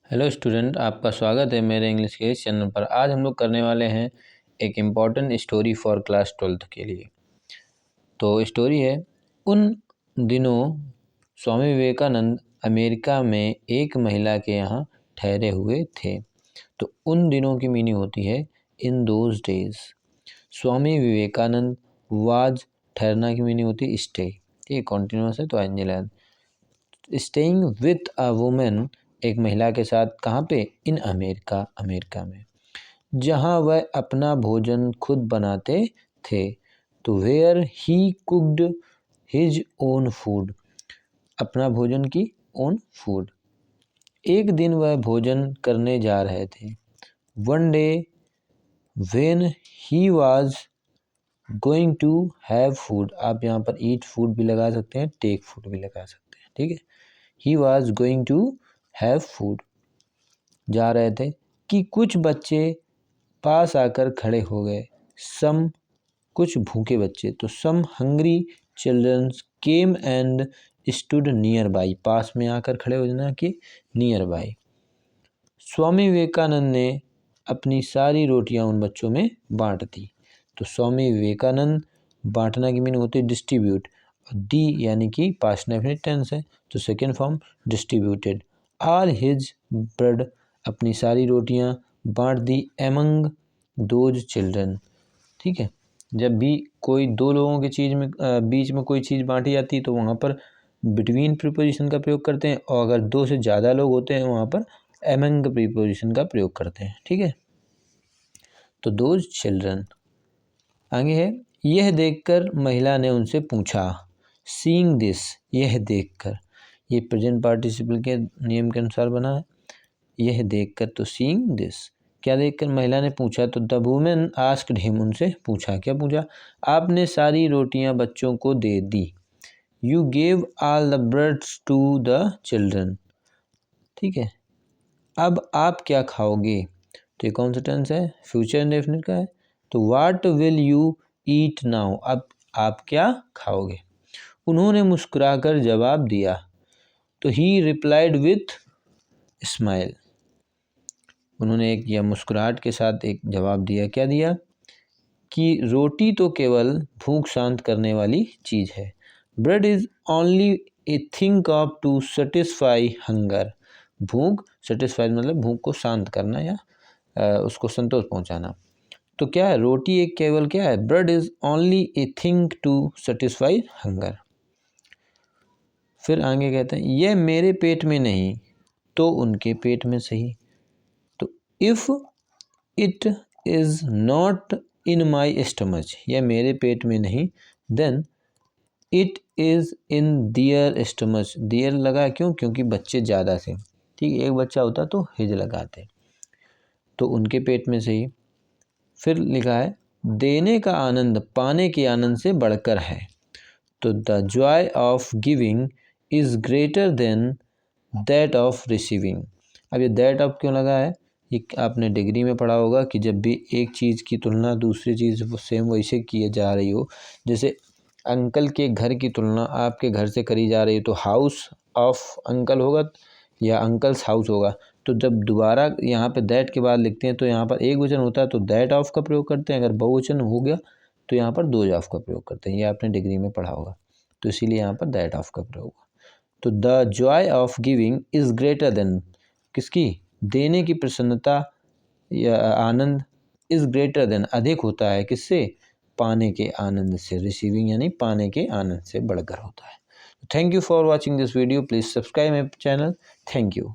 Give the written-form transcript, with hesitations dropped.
Hello student, आपका स्वागत है मेरे इंग्लिश के इस चैनल पर। आज हम लोग करने वाले हैं एक important story for class 12th के लिए। तो स्टोरी है, उन दिनों स्वामी विवेकानंद अमेरिका में एक महिला के यहाँ ठहरे हुए थे। तो उन दिनों की मीनिंग होती है in those days. Swami Vivekananda was, ठहरना की मीनिंग होती है स्टे। ठीक है, कॉन्टिन्यूस है तो angel staying with a women, एक महिला के साथ। कहाँ पे? इन अमेरिका, अमेरिका में, जहाँ वह अपना भोजन खुद बनाते थे। तो where he cooked his own food, अपना भोजन की ओन फूड। एक दिन वह भोजन करने जा रहे थे। One day when he was going to have food, आप यहाँ पर ईट फूड भी लगा सकते हैं, टेक फूड भी लगा सकते हैं। ठीक है, he was going to have food, जा रहे थे कि कुछ बच्चे पास आकर खड़े हो गए। सम, कुछ भूखे बच्चे, तो some hungry childrens came and stood nearby, पास में आकर खड़े हो जाना कि नियर बाई। स्वामी विवेकानंद ने अपनी सारी रोटियां उन बच्चों में बांट दी। तो स्वामी विवेकानंद, बांटना की मीनिंग होती है डिस्ट्रीब्यूट। दी यानी कि पास्ट डेफिनिट टेंस है, तो second form distributed. All his bread, अपनी सारी रोटियां बांट दी। एमंग दोज चिल्ड्रन, ठीक है, जब भी कोई दो लोगों की चीज़ में बीच में कोई चीज़ बांटी जाती है तो वहाँ पर बिटवीन प्रीपोजिशन का प्रयोग करते हैं, और अगर दो से ज़्यादा लोग होते हैं वहाँ पर एमंग प्रीपोजिशन का प्रयोग करते हैं। ठीक है, तो दोज चिल्ड्रन। आगे है, यह देखकर महिला ने उनसे पूछा। सीइंग दिस, यह देखकर, ये प्रेजेंट पार्टिसिपल के नियम के अनुसार बना है। यह देखकर, तो सीइंग दिस, क्या देखकर? महिला ने पूछा। तो द वुमेन आस्क्ड हिम, उनसे पूछा। क्या पूछा? आपने सारी रोटियां बच्चों को दे दी। You gave all the breads to the children, ठीक है, अब आप क्या खाओगे? तो ये कौन सा टेंस है? फ्यूचर इंडेफिनिट का है। तो what will you eat now, अब आप क्या खाओगे? उन्होंने मुस्कुराकर जवाब दिया। तो ही रिप्लाइड विथ स्माइल, उन्होंने एक या मुस्कुराहट के साथ एक जवाब दिया। क्या दिया? कि रोटी तो केवल भूख शांत करने वाली चीज़ है। Bread is only a thing of to satisfy hunger, भूख, सेटिस्फाई मतलब भूख को शांत करना या उसको संतोष पहुंचाना। तो क्या है? रोटी एक केवल क्या है? Bread is only a thing to satisfy hunger. फिर आगे कहते हैं, यह मेरे पेट में नहीं तो उनके पेट में सही। तो if it is not in my stomach, यह मेरे पेट में नहीं, then it is in their stomach. Their लगा क्यों? क्योंकि बच्चे ज़्यादा थे। ठीक है, एक बच्चा होता तो हिज लगाते, तो उनके पेट में सही। फिर लिखा है, देने का आनंद पाने के आनंद से बढ़कर है। तो the Joy of giving is greater than that of receiving. अब ये दैट ऑफ क्यों लगा है? ये आपने डिग्री में पढ़ा होगा कि जब भी एक चीज़ की तुलना दूसरी चीज़ सेम वैसे की जा रही हो, जैसे अंकल के घर की तुलना आपके घर से करी जा रही है, तो हाउस ऑफ अंकल होगा या अंकल्स हाउस होगा। तो जब दोबारा यहाँ पे दैट के बाद लिखते हैं तो यहाँ पर एक वचन होता है तो दैट ऑफ का प्रयोग करते हैं, अगर बहुवचन हो गया तो यहाँ पर दोज ऑफ का प्रयोग करते हैं। ये आपने डिग्री में पढ़ा होगा, तो इसीलिए यहाँ पर दैट ऑफ का प्रयोग हुआ। तो the Joy of giving is greater than, किसकी? देने की प्रसन्नता या आनंद, इज़ ग्रेटर देन, अधिक होता है किससे? पाने के आनंद से। रिसीविंग यानी पाने के आनंद से बढ़कर होता है। Thank you for watching this video, please subscribe my channel. Thank you.